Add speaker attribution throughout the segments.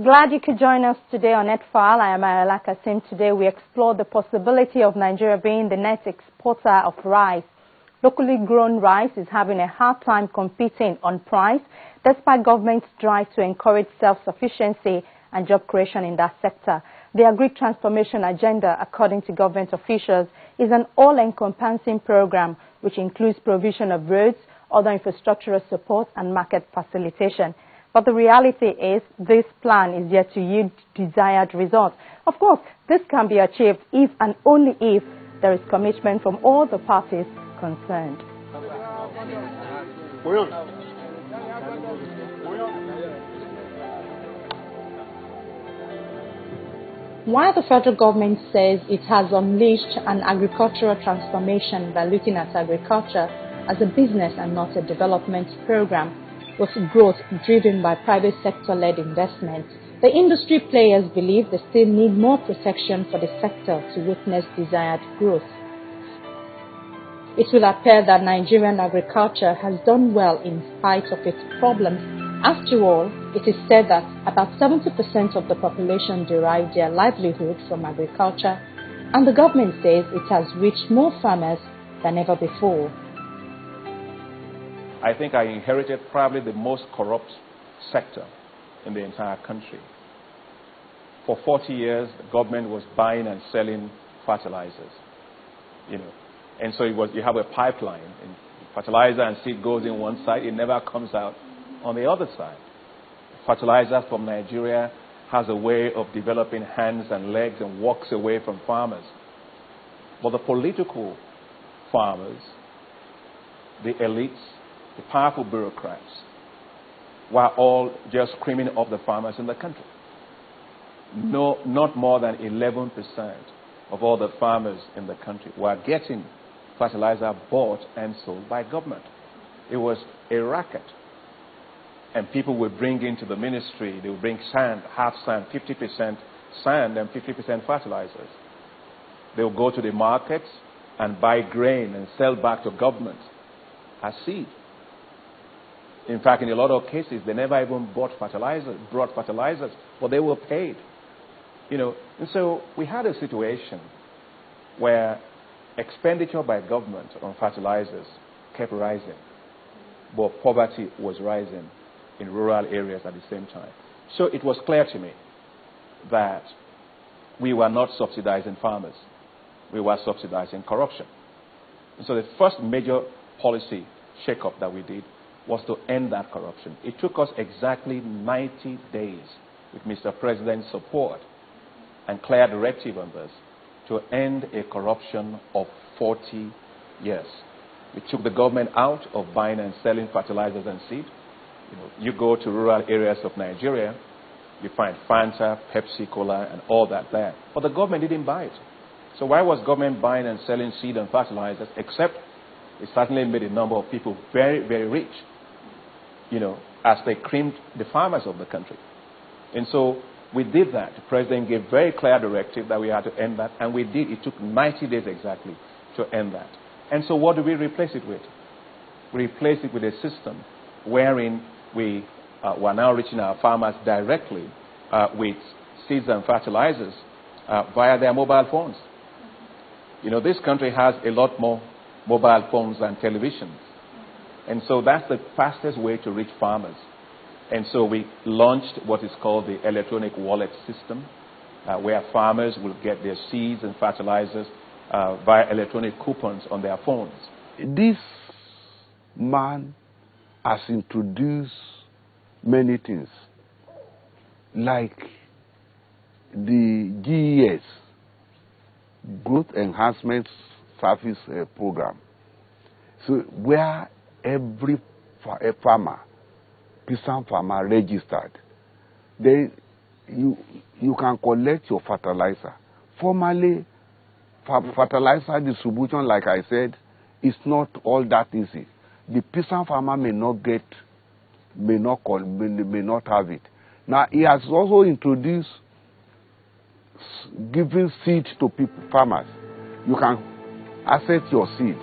Speaker 1: Glad you could join us today on NetFile. I am Ayala Kasim. Today we explore the possibility of Nigeria being the net exporter of rice. Locally grown rice is having a hard time competing on price despite government's drive to encourage self-sufficiency and job creation in that sector. The agri-transformation agenda, according to government officials, is an all-encompassing program which includes provision of roads, other infrastructural support and market facilitation. But the reality is this plan is yet to yield desired results. Of course, this can be achieved if and only if there is commitment from all the parties concerned. While the federal government says it has unleashed an agricultural transformation by looking at agriculture as a business and not a development program, with growth driven by private sector-led investments, the industry players believe they still need more protection for the sector to witness desired growth. It will appear that Nigerian agriculture has done well in spite of its problems. After all, it is said that about 70% of the population derive their livelihood from agriculture, and the government says it has reached more farmers than ever before.
Speaker 2: I think I inherited probably the most corrupt sector in the entire country. For 40 years, the government was buying and selling fertilizers, and so you have a pipeline, and fertilizer and seed goes in one side, it never comes out on the other side. Fertilizer from Nigeria has a way of developing hands and legs and walks away from farmers. But the political farmers, the elites, the powerful bureaucrats were all just screaming off the farmers in the country. No, not more than 11% of all the farmers in the country were getting fertilizer bought and sold by government. It was a racket. And people would bring into the ministry, they would bring sand, half sand, 50% sand and 50% fertilizers. They would go to the markets and buy grain and sell back to government as seed. In fact, in a lot of cases, they never even brought fertilizers, but they were paid. And so we had a situation where expenditure by government on fertilizers kept rising, but poverty was rising in rural areas at the same time. So it was clear to me that we were not subsidizing farmers. We were subsidizing corruption. And so the first major policy shake-up that we did was to end that corruption. It took us exactly 90 days with Mr. President's support and clear directive on this to end a corruption of 40 years. We took the government out of buying and selling fertilizers and seed. You go to rural areas of Nigeria, you find Fanta, Pepsi, Cola, and all that there. But the government didn't buy it. So why was government buying and selling seed and fertilizers? Except it certainly made a number of people very, very rich, as they creamed the farmers of the country. And so we did that. The president gave very clear directive that we had to end that, and we did. It took 90 days exactly to end that. And so what do we replace it with? We replaced it with a system wherein we were now reaching our farmers directly with seeds and fertilizers via their mobile phones. This country has a lot more mobile phones than televisions. And so that's the fastest way to reach farmers. And so we launched what is called the electronic wallet system, where farmers will get their seeds and fertilizers via electronic coupons on their phones.
Speaker 3: This man has introduced many things, like the GES, Growth Enhancement Service Program. So where every farmer, peasant farmer registered, then you can collect your fertilizer. Formerly, fertilizer distribution, like I said, is not all that easy. The peasant farmer may not have it. Now, he has also introduced giving seed to farmers. You can access your seed.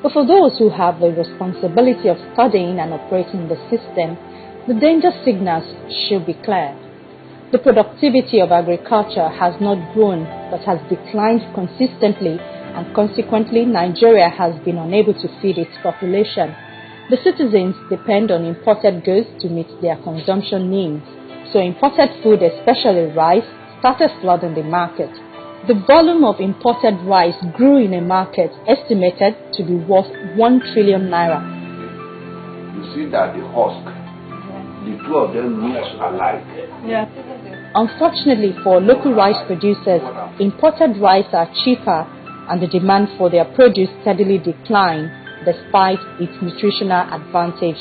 Speaker 1: But for those who have the responsibility of studying and operating the system, The danger signals should be clear. The productivity of agriculture has not grown but has declined consistently, and consequently Nigeria has been unable to feed its population. The citizens depend on imported goods to meet their consumption needs, so imported food, especially rice, started flooding the market. The volume of imported rice grew in a market estimated to be worth 1 trillion naira.
Speaker 3: You see that the husk, the two of them looks alike.
Speaker 1: Yeah. Unfortunately for local rice producers, imported rice are cheaper and the demand for their produce steadily decline despite its nutritional advantage.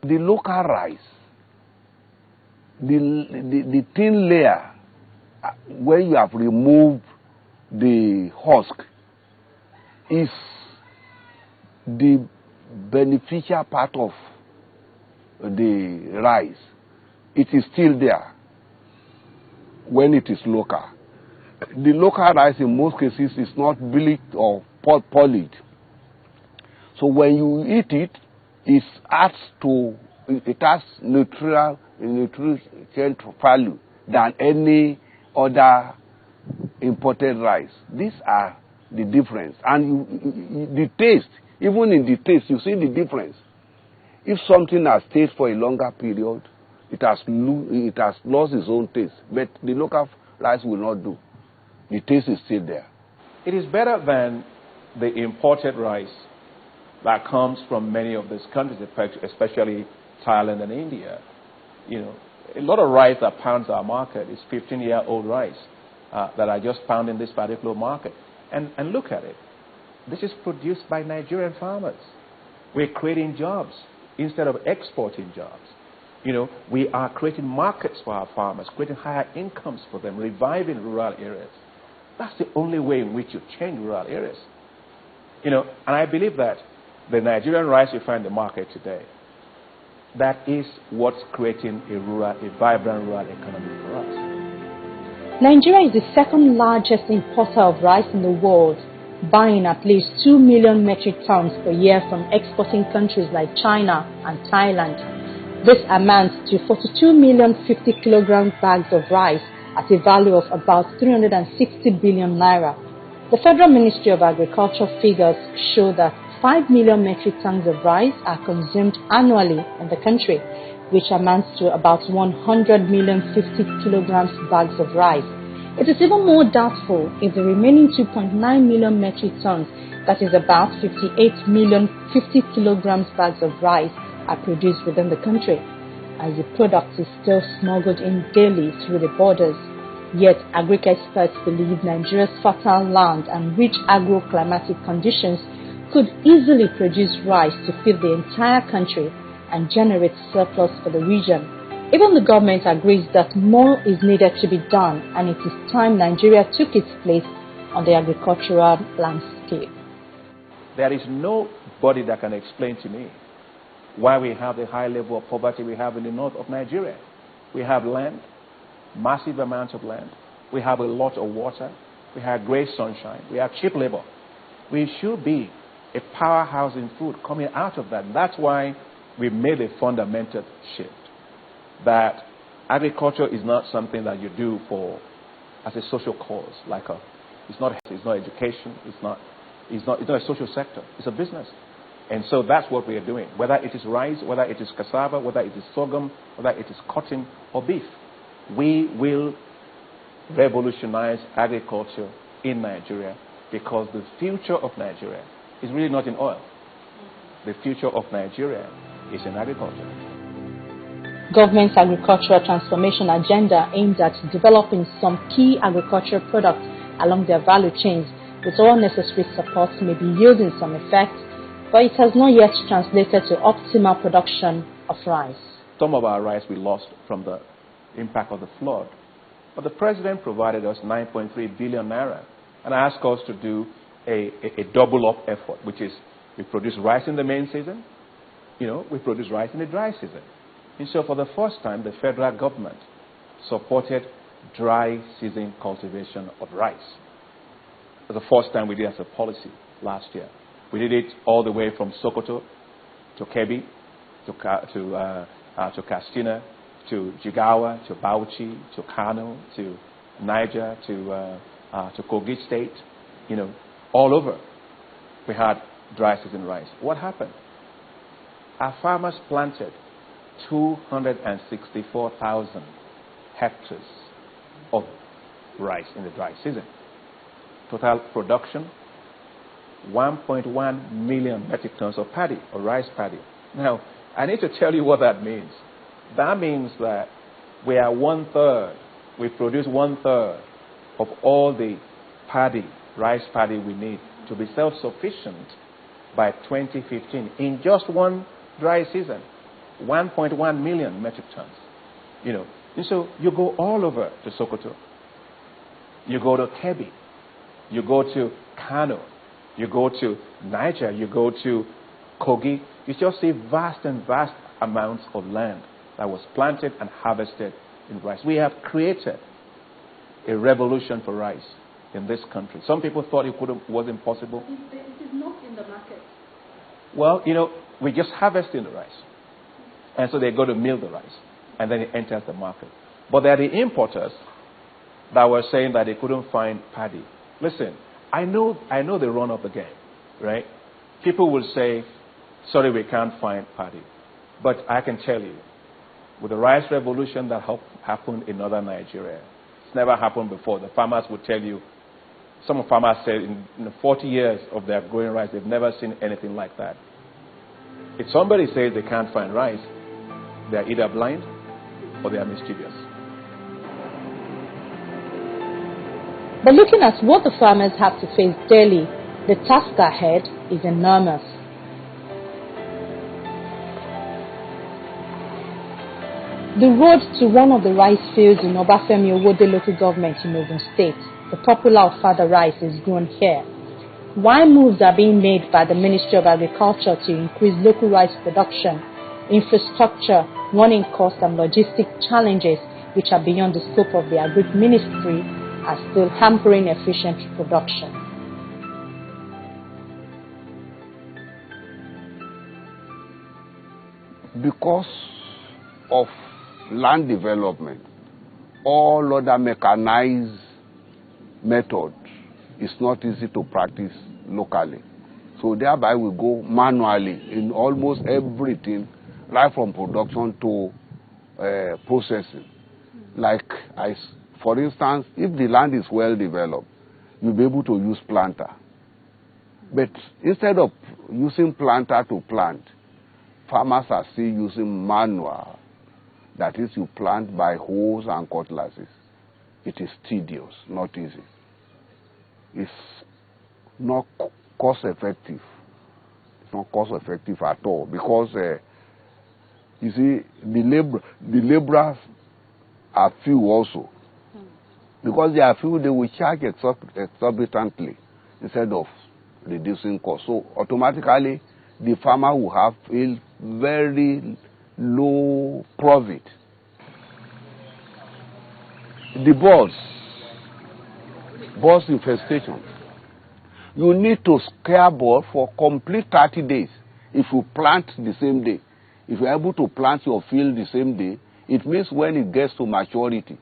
Speaker 3: The local rice, the thin layer, when you have removed the husk, is the beneficial part of the rice. It is still there when it is local. The local rice in most cases is not bleached or polished. So when you eat it, it has nutrient value than any other imported rice. These are the difference. And the taste, even in the taste, you see the difference. If something has stayed for a longer period, it has lost its own taste. But the local rice will not do. The taste is still there.
Speaker 2: It is better than the imported rice that comes from many of these countries, especially Thailand and India. You know, a lot of rice that pounds our market is 15-year-old rice that are just found in this particular market. And look at it. This is produced by Nigerian farmers. We're creating jobs instead of exporting jobs. You know, we are creating markets for our farmers, creating higher incomes for them, reviving rural areas. That's the only way in which you change rural areas. You know, and I believe that the Nigerian rice you find in the market today, that is what's creating a vibrant rural economy for us.
Speaker 1: Nigeria is the second largest importer of rice in the world, buying at least 2 million metric tons per year from exporting countries like China and Thailand. This amounts to 42 million 50 kilogram bags of rice at a value of about 360 billion naira. The Federal Ministry of Agriculture figures show that 5 million metric tons of rice are consumed annually in the country, which amounts to about 100 million 50 kilograms bags of rice. It is even more doubtful if the remaining 2.9 million metric tons, that is about 58 million 50 kilograms bags of rice, are produced within the country, as the product is still smuggled in daily through the borders. Yet, agri-experts believe Nigeria's fertile land and rich agro-climatic conditions could easily produce rice to feed the entire country and generate surplus for the region. Even the government agrees that more is needed to be done, and it is time Nigeria took its place on the agricultural landscape.
Speaker 2: There is nobody that can explain to me why we have the high level of poverty we have in the north of Nigeria. We have land, massive amounts of land. We have a lot of water. We have great sunshine. We have cheap labor. We should be a powerhouse in food coming out of that. And that's why we made a fundamental shift. That agriculture is not something that you do as a social cause. It's not education. It's not a social sector. It's a business. And so that's what we are doing. Whether it is rice, whether it is cassava, whether it is sorghum, whether it is cotton or beef, we will revolutionize agriculture in Nigeria, because the future of Nigeria is really not in oil. The future of Nigeria is in agriculture.
Speaker 1: Government's agricultural transformation agenda aims at developing some key agricultural products along their value chains, with all necessary supports may be yielding some effect, but it has not yet translated to optimal production of rice.
Speaker 2: Some of our rice we lost from the impact of the flood, but the president provided us 9.3 billion naira and asked us to do a double-up effort, which is we produce rice in the main season, we produce rice in the dry season. And so for the first time, the federal government supported dry season cultivation of rice. For the first time we did as a policy last year. We did it all the way from Sokoto to Kebbi, to Katsina, to Jigawa, to Bauchi, to Kano, to Niger, to Kogi State, all over. We had dry season rice. What happened? Our farmers planted 264,000 hectares of rice in the dry season. Total production, 1.1 million metric tons of paddy, or rice paddy. Now, I need to tell you what that means. That means that we are we produce 1/3 of all the paddy, rice paddy we need to be self-sufficient by 2015 in just one dry season. 1.1 million metric tons. And so you go all over to Sokoto. You go to Kebbi. You go to Kano. You go to Niger. You go to Kogi. You just see vast amounts of land that was planted and harvested in rice. We have created a revolution for rice in this country. Some people thought it was impossible.
Speaker 1: It is not in the market.
Speaker 2: Well, we just harvesting the rice. And so they go to mill the rice. And then it enters the market. But there are the importers that were saying that they couldn't find paddy. Listen, I know the run of the game, right? People will say, sorry, we can't find paddy. But I can tell you, with the rice revolution that happened in northern Nigeria, it's never happened before. The farmers would tell you, some farmers said in 40 years of their growing rice, they've never seen anything like that. If somebody says they can't find rice, they're either blind or they are mischievous.
Speaker 1: But looking at what the farmers have to face daily, the task ahead is enormous. The road to one of the rice fields in Obafemi Owode local government in Ogun State, the popular Ofada rice, is grown here. While moves are being made by the Ministry of Agriculture to increase local rice production, infrastructure, running costs and logistic challenges which are beyond the scope of the Agri Ministry are still hampering efficient production.
Speaker 3: Because of land development, all other mechanized methods is not easy to practice locally. So thereby we go manually in almost everything, right from production to processing. Like, for instance, if the land is well developed, you'll be able to use planter. But instead of using planter to plant, farmers are still using manual. That is, you plant by hoes and cutlasses. It is tedious, not easy. It's not cost effective. It's not cost effective at all because you see the laborers are few also. Because they are few, they will charge exorbitantly instead of reducing cost. So automatically the farmer will have a very low profit. The boss infestation. You need to scare ball for complete 30 days if you plant the same day. If you're able to plant your field the same day, it means when it gets to maturity,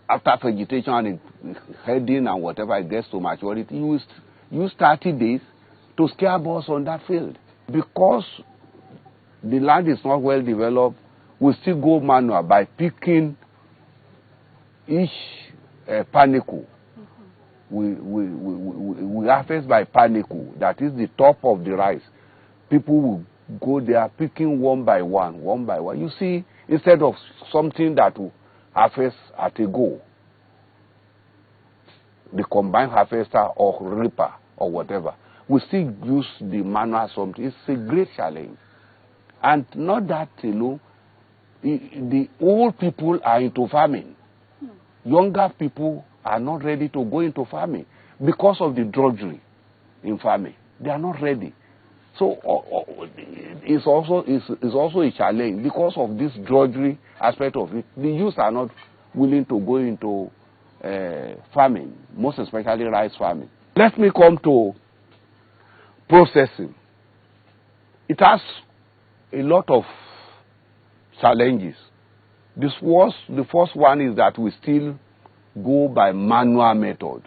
Speaker 3: after vegetation and heading and whatever it gets to maturity, you use 30 days to scare balls on that field. Because the land is not well developed, we still go manual by picking each panicle. We harvest by panicle, that is the top of the rice. People will go there picking one by one. You see, instead of something that will harvest at a go, the combined harvester or reaper or whatever, we still use the manual something. It's a great challenge. And not that, the old people are into farming. Younger people are not ready to go into farming because of the drudgery in farming. They are not ready. So it's also a challenge because of this drudgery aspect of it. The youth are not willing to go into farming, most especially rice farming. Let me come to processing. it has a lot of challenges. The first one is that we still go by manual method.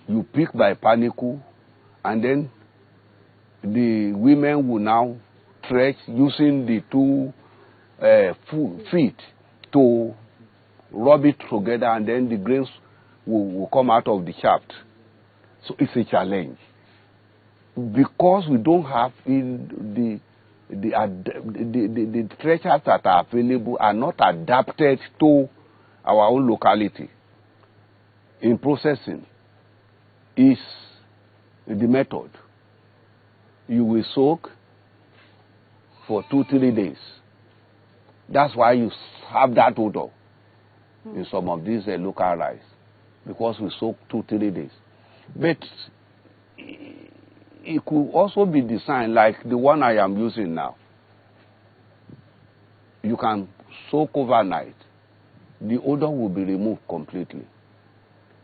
Speaker 3: You pick by panicle, and then the women will now thresh using the two feet to rub it together, and then the grains will come out of the shaft. So it's a challenge. Because we don't have the threshers that are available are not adapted to our own locality. In processing is the method. You will soak for 2-3 days. That's why you have that odor in some of these local rice, because we soak 2-3 days. But it could also be designed like the one I am using now. You can soak overnight. The odor will be removed completely.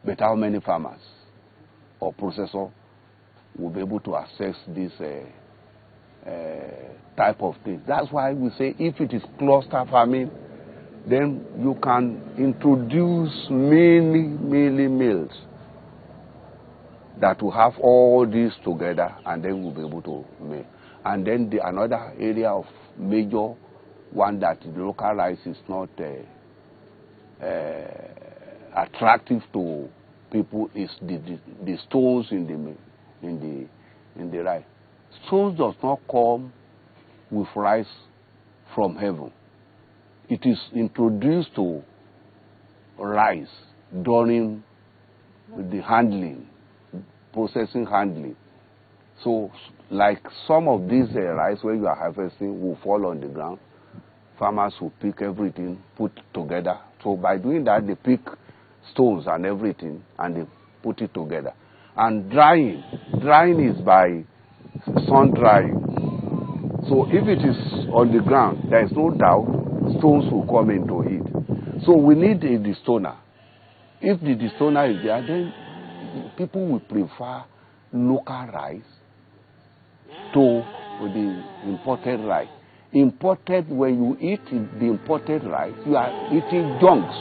Speaker 3: But how many farmers or processors will be able to access this type of thing? That's why we say if it is cluster farming, then you can introduce many mills that will have all these together, and then we'll be able to make. And then another area of major one that the local rice is not attractive to people is the stones in the rice. Stones does not come with rice from heaven. It is introduced to rice during the handling, processing handling. So, like some of these rice when you are harvesting will fall on the ground. Farmers will pick everything, put together. So by doing that, they pick stones and everything, and they put it together. And drying is by sun drying. So if it is on the ground, there is no doubt stones will come into it. So we need a destoner. If the destoner is there, then people will prefer local rice to the imported rice. Imported, when you eat the imported rice, you are eating junks.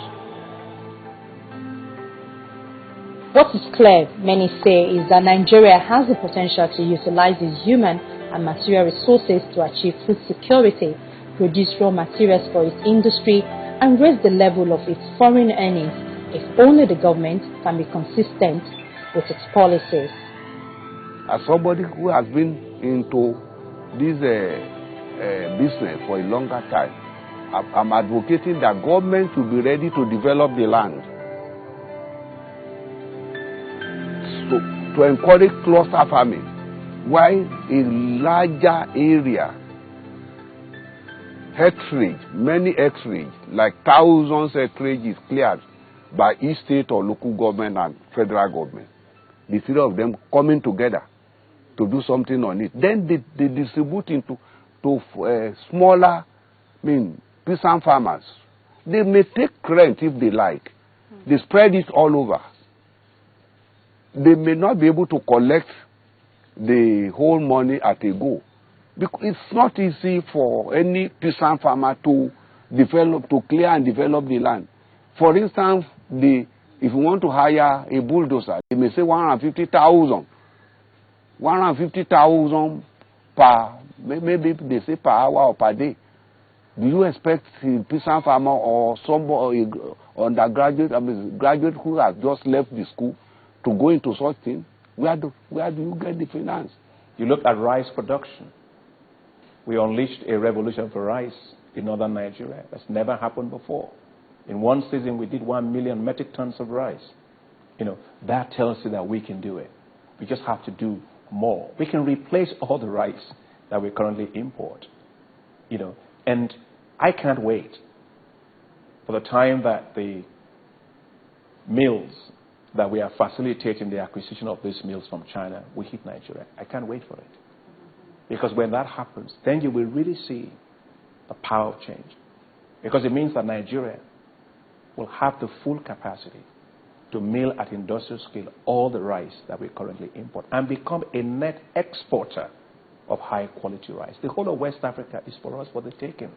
Speaker 1: What is clear, many say, is that Nigeria has the potential to utilize its human and material resources to achieve food security, produce raw materials for its industry, and raise the level of its foreign earnings if only the government can be consistent with its policies.
Speaker 3: As somebody who has been into this business for a longer time, I'm advocating that government should be ready to develop the land. So, to encourage cluster farming, while a larger area, hectarage, many hectarage, like thousands of acreage is cleared by each state or local government and federal government. The three of them coming together to do something on it. Then they distribute into smaller, peasant farmers. They may take rent if they like. They spread it all over. They may not be able to collect the whole money at a go. Because it's not easy for any peasant farmer to clear and develop the land. For instance, if you want to hire a bulldozer, they may say 150,000. 150,000 per, maybe they say per hour or per day. Do you expect a peasant farmer or somebody undergraduate, graduate who has just left the school to go into such thing? Where do you get the finance?
Speaker 2: You look at rice production. We unleashed a revolution for rice in northern Nigeria. That's never happened before. In one season, we did 1 million metric tons of rice. That tells you that we can do it. We just have to do more. We can replace all the rice that we currently import. And I can't wait for the time that the mills that we are facilitating the acquisition of these mills from China will hit Nigeria. I can't wait for it. Because when that happens, then you will really see the power of change. Because it means that Nigeria will have the full capacity to mill at industrial scale all the rice that we currently import and become a net exporter of high quality rice. The whole of West Africa is for us for the taking.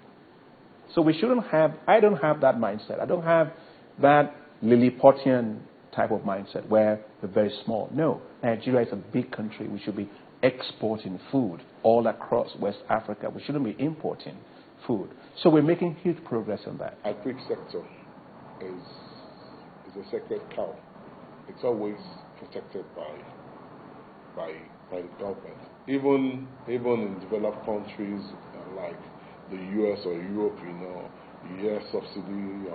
Speaker 2: So we shouldn't have, I don't have that mindset. I don't have that Lilliputian type of mindset where we're very small. No, Nigeria is a big country. We should be exporting food all across West Africa. We shouldn't be importing food. So we're making huge progress on that.
Speaker 4: Agri sector is a sacred cow. It's always protected by the government. Even in developed countries like the US or Europe, you hear subsidy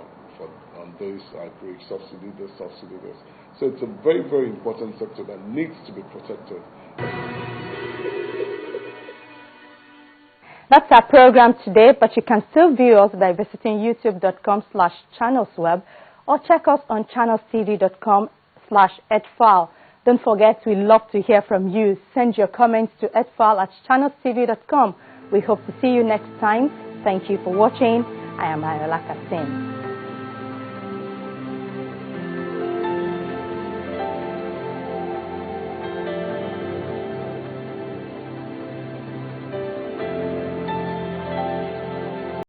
Speaker 4: on this, agri subsidy, this, subsidy, this. So it's a very, very important sector that needs to be protected.
Speaker 1: That's our program today, but you can still view us by visiting youtube.com/channelsweb or check us on channelstv.com/edfile. Don't forget, we love to hear from you. Send your comments to edfile@channelstv.com. We hope to see you next time. Thank you for watching. I am Ayolaka Singh.